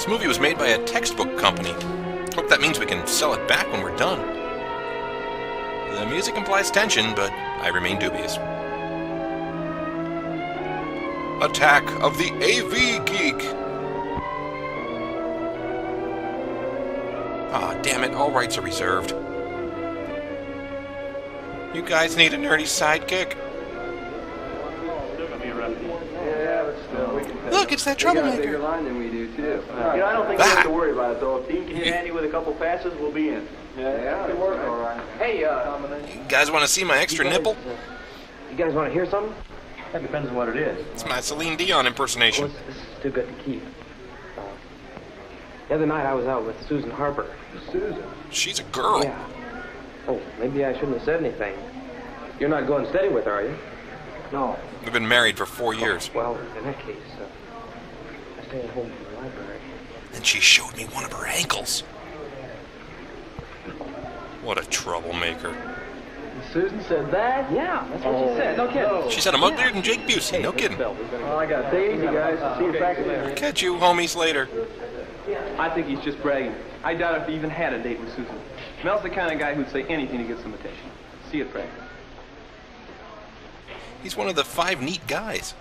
movie was made by a textbook company. Hope that means we can sell it back when we're done. The music implies tension, but I remain dubious. Attack of the AV Geek! Ah, damn it, all rights are reserved. You guys need a nerdy sidekick? Look, it's that troublemaker. Bigger line than we do too. I don't think we have to worry about it though. If Dean can hit Andy with a couple passes, we'll be in. Yeah, it work all right. Hey, you guys want to see my extra nipple? You guys want to hear something? That depends on what it is. It's my Celine Dion impersonation. Well, this is too good to keep. The other night I was out with Susan Harper. Susan? She's a girl. Yeah. Oh, maybe I shouldn't have said anything. You're not going steady with her, are you? No. We've been married for 4 years. Well, in that case, I stay at home from the library. And she showed me one of her ankles. What a troublemaker. Susan said that? Yeah, that's what she said. No kidding. She said I'm uglier than Jake Busey. No kidding. Well, I got days, you guys. See you back later. Catch you homies later. I think he's just bragging. I doubt if he even had a date with Susan. Mel's the kind of guy who'd say anything to get some attention. See you at practice. He's one of the 5 neat guys.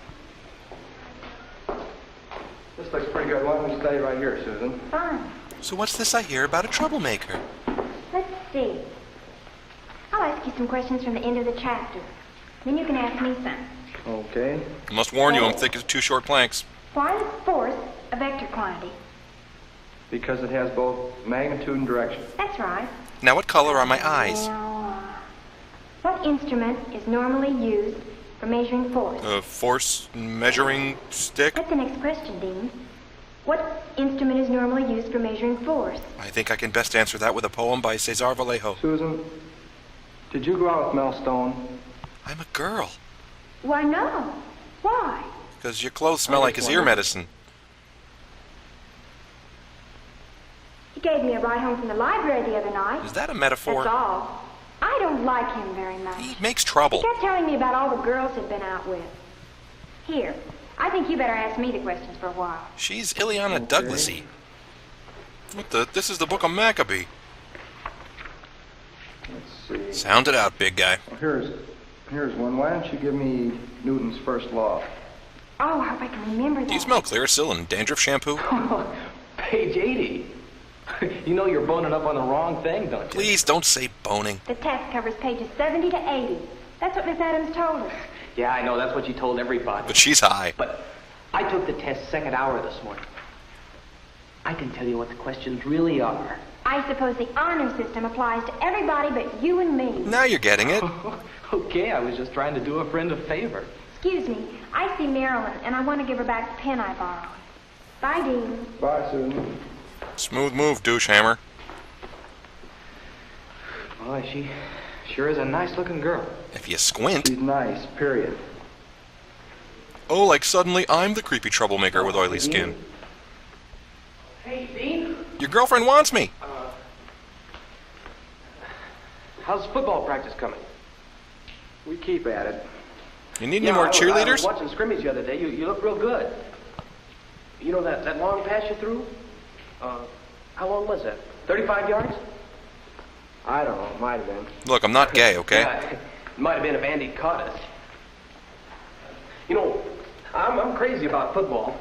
This looks pretty good. Why don't we stay right here, Susan? Fine. So what's this I hear about a troublemaker? Let's see. I'll ask you some questions from the end of the chapter. Then you can ask me some. Okay. I must warn you, I'm thick as 2 short planks. Why is force a vector quantity? Because it has both magnitude and direction. That's right. Now what color are my eyes? Now, what instrument is normally used for measuring force? A force measuring stick? That's the next question, Dean. What instrument is normally used for measuring force? I think I can best answer that with a poem by Cesar Vallejo. Susan, did you go out with Mel Stone? I'm a girl. Why, no. Why? Because your clothes smell like his ear medicine. He gave me a ride home from the library the other night. Is that a metaphor? That's all. I don't like him very much. He makes trouble. He kept telling me about all the girls he'd been out with. Here, I think you better ask me the questions for a while. She's Ileana Douglasy. What the? This is the Book of Maccabee. Let's see. Sound it out, big guy. Well, here's one. Why don't you give me Newton's first law? Oh, I hope I can remember that. Do you smell Clearasil and dandruff shampoo? Page 80. You know you're boning up on the wrong thing, don't you? Please don't say boning. The test covers pages 70 to 80. That's what Miss Adams told us. Yeah, I know. That's what you told everybody. But she's high. But I took the test second hour this morning. I can tell you what the questions really are. I suppose the honor system applies to everybody but you and me. Now you're getting it. Okay, I was just trying to do a friend a favor. Excuse me, I see Marilyn, and I want to give her back the pen I borrowed. Bye, Dean. Bye, Susan. Smooth move, douche hammer. Boy, she sure is a nice-looking girl. If you squint. She's nice, period. Oh, like suddenly I'm the creepy troublemaker with oily skin. Hey, Dean. Your girlfriend wants me. How's football practice coming? We keep at it. You need any more I was cheerleaders? watching scrimmage the other day. You look real good. You know that long pass you threw? How long was that? 35 yards? I don't know. Might have been. Look, I'm not gay, okay? Yeah, it might have been if Andy caught us. You know, I'm crazy about football.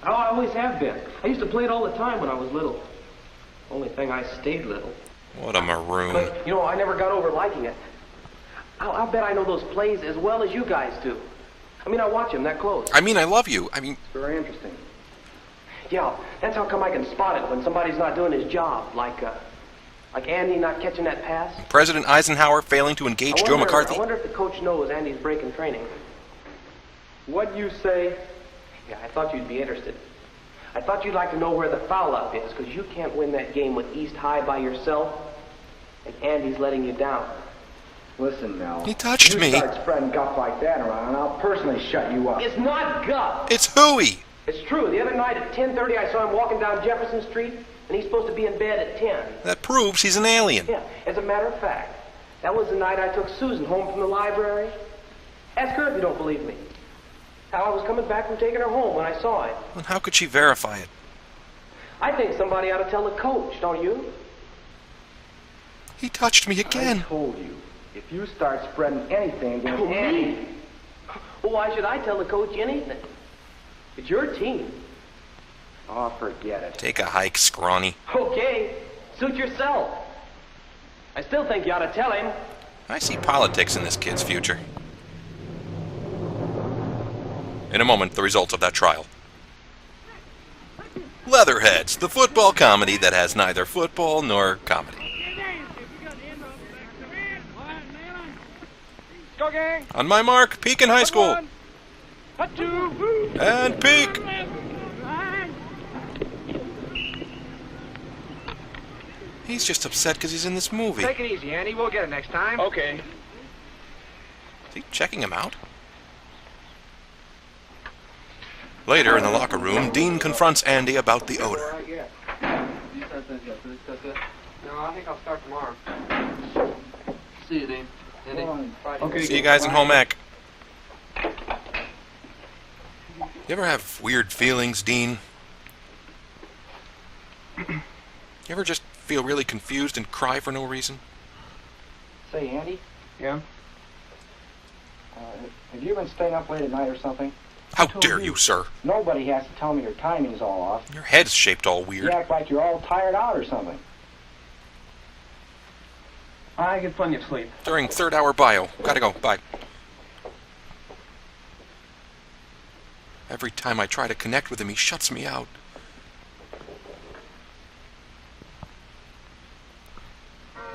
I always have been. I used to play it all the time when I was little. Only thing, I stayed little. What a maroon. But, you know, I never got over liking it. I'll bet I know those plays as well as you guys do. I mean, I watch them that close. I mean, I love you. I mean, It's very interesting. Yeah, that's how come I can spot it when somebody's not doing his job. Like Andy not catching that pass. President Eisenhower failing to engage Joe McCarthy. I wonder if the coach knows Andy's breaking training. What you say? Yeah, I thought you'd be interested. I thought you'd like to know where the foul-up is, because you can't win that game with East High by yourself, and Andy's letting you down. Listen, Mel. He touched me. You start spreading guff like that around, and I'll personally shut you up. It's not guff. It's hooey. It's true. The other night at 10:30, I saw him walking down Jefferson Street, and he's supposed to be in bed at 10. That proves he's an alien. Yeah, as a matter of fact, that was the night I took Susan home from the library. Ask her if you don't believe me. How I was coming back from taking her home when I saw it. Well, how could she verify it? I think somebody ought to tell the coach, don't you? He touched me again. I told you, if you start spreading anything against Andy... Well, why should I tell the coach anything? It's your team. Oh, forget it. Take a hike, scrawny. Okay, suit yourself. I still think you ought to tell him. I see politics in this kid's future. In a moment, the results of that trial. Leatherheads, the football comedy that has neither football nor comedy. On my mark, Pekin High School. And peek. He's just upset because he's in this movie. Take it easy, Andy. We'll get it next time. Okay. Is he checking him out? Later in the locker room, Dean confronts Andy about the odor. No, I think I'll start tomorrow. See you, Dean. Andy. Okay. See you guys in home ec. You ever have weird feelings, Dean? You ever just feel really confused and cry for no reason? Say, Andy, Yeah? have you been staying up late at night or something? How dare you, sir? Nobody has to tell me your timing's all off. Your head's shaped all You weird. act like you're all tired out or something. I get plenty of sleep. During third hour bio. Gotta go. Bye. Every time I try to connect with him, he shuts me out.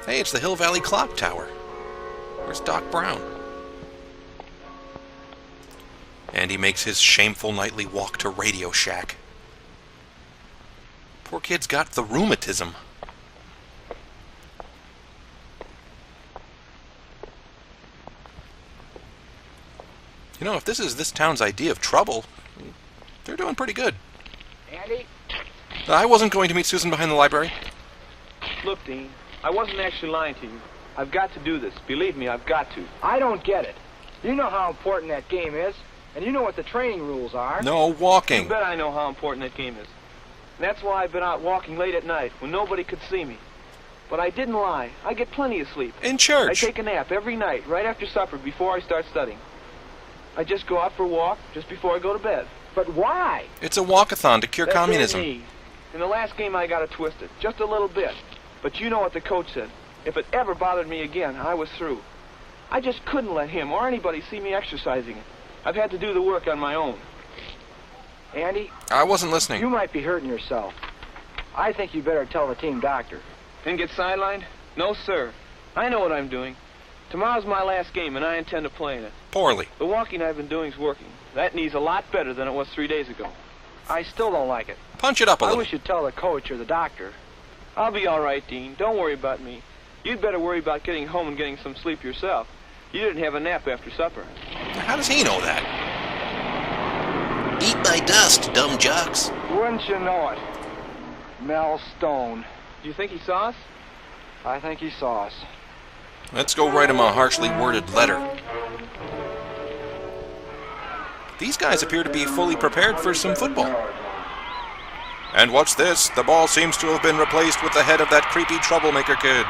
Hey, it's the Hill Valley Clock Tower. Where's Doc Brown? Andy makes his shameful nightly walk to Radio Shack. Poor kid's got the rheumatism. You know, if this is this town's idea of trouble, they're doing pretty good. Andy? I wasn't going to meet Susan behind the library. Look, Dean, I wasn't actually lying to you. I've got to do this. Believe me, I've got to. I don't get it. You know how important that game is, and you know what the training rules are. No walking. You bet I know how important that game is. And that's why I've been out walking late at night when nobody could see me. But I didn't lie. I get plenty of sleep. In I church. take a nap every night, right after supper, before I start studying. I just go out for a walk just before I go to bed. But why? It's a walkathon to cure That's communism. me. In the last game, I got it twisted, just a little bit. But you know what the coach said. If it ever bothered me again, I was through. I just couldn't let him or anybody see me exercising it. I've had to do the work on my own. Andy, I wasn't listening. you might be hurting yourself. I think you better tell the team doctor. And get sidelined? No, sir. I know what I'm doing. Tomorrow's my last game, and I intend to play in it. Poorly. The walking I've been doing's working. That knee's a lot better than it was 3 days ago. I still don't like it. Punch it up a I little. wish you'd tell the coach or the doctor. I'll be all right, Dean. Don't worry about me. You'd better worry about getting home and getting some sleep yourself. You didn't have a nap after supper. How does he know that? Eat my dust, dumb jocks. Wouldn't you know it? Mel Stone. Do you think he saw us? I think he saw us. Let's go write him a harshly worded letter. These guys appear to be fully prepared for some football. And what's this? The ball seems to have been replaced with the head of that creepy troublemaker kid.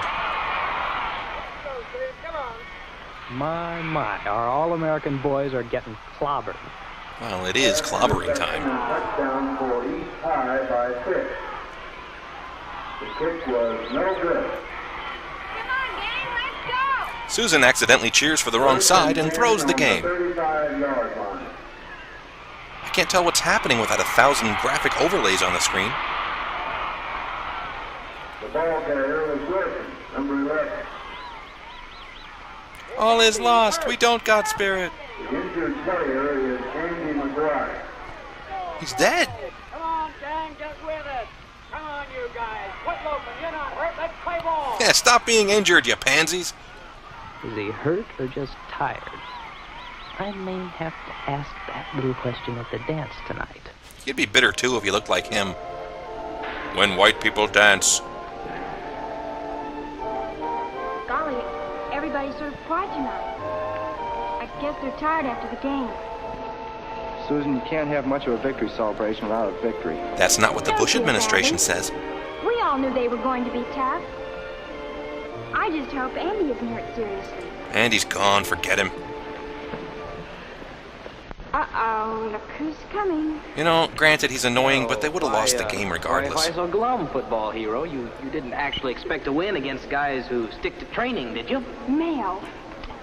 My, our All-American boys are getting clobbered. Well, it is clobbering time. Touchdown for East High by 6. The kick was no good. Susan accidentally cheers for the wrong side and throws the game. 35-yard line. I can't tell what's happening without 1,000 graphic overlays on the screen. The ball carrier was Wilson, number 11. All is lost. We don't got spirit. The injured player is Andy McGuire. He's dead. Come on, Dan, get with it. Come on, you guys. Quit loafing. You're not hurt. Let's play ball. Yeah, stop being injured, you pansies. Is he hurt or just tired? I may have to ask that little question at the dance tonight. You'd be bitter, too, if you looked like him. When white people dance. Golly, everybody's sort of quiet tonight. I guess they're tired after the game. Susan, you can't have much of a victory celebration without a victory. That's not what the Bush administration says. We all knew they were going to be tough. I just hope Andy isn't hurt seriously. Andy's gone, forget him. Uh-oh, look who's coming. You know, granted he's annoying, but they would have lost the game regardless. Why so glum, football hero? You didn't actually expect to win against guys who stick to training, did you? Mel.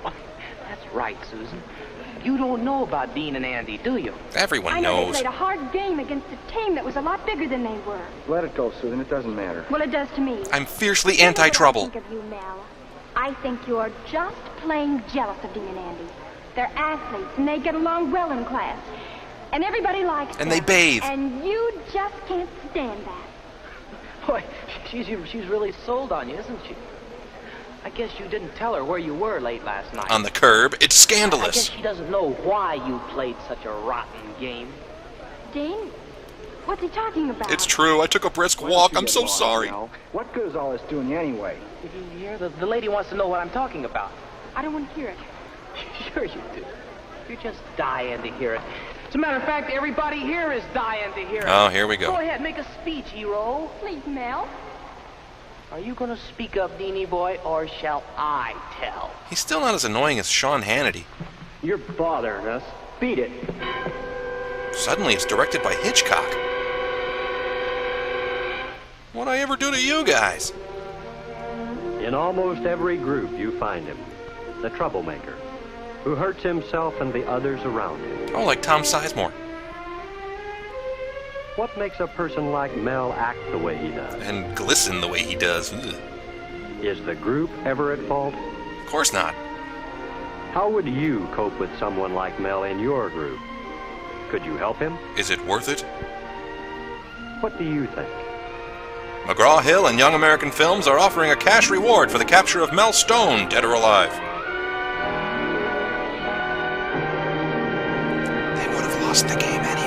That's right, Susan. You don't know about Dean and Andy, do you? Everyone I know they knows. played a hard game against a team that was a lot bigger than they were. Let it go, Susan. It doesn't matter. Well, it does to me. I'm fiercely You know what anti-trouble. I think of you, Mel. I think you're just plain jealous of Dean and Andy. They're athletes, and they get along well in class. And everybody likes them. And they bathe. And you just can't stand that. Boy, she's really sold on you, isn't she? I guess you didn't tell her where you were late last night. On the curb, it's I guess scandalous. she doesn't know why you played such a rotten game. Dean, what's he talking about? It's true, I took a brisk walk, I'm so sorry. What good is all this doing you anyway? Did you hear? The lady wants to know what I'm talking about. I don't want to hear it. Sure you do. You're just dying to hear it. As a matter of fact, everybody here is dying to hear it. Oh, here we Go go. ahead, make a speech, hero. Please, Mel. Are you going to speak up, Deanie boy, or shall I tell? He's still not as annoying as Sean Hannity. You're bothering us. Beat it. Suddenly it's directed by Hitchcock. What'd I ever do to you guys? In almost every group you find him, the troublemaker, who hurts himself and the others around him. Oh, like Tom Sizemore. What makes a person like Mel act the way he does? And glisten the way he does. Ugh. Is the group ever at fault? Of course not. How would you cope with someone like Mel in your group? Could you help him? Is it worth it? What do you think? McGraw-Hill and Young American Films are offering a cash reward for the capture of Mel Stone, dead or alive. They would have lost the game anyway.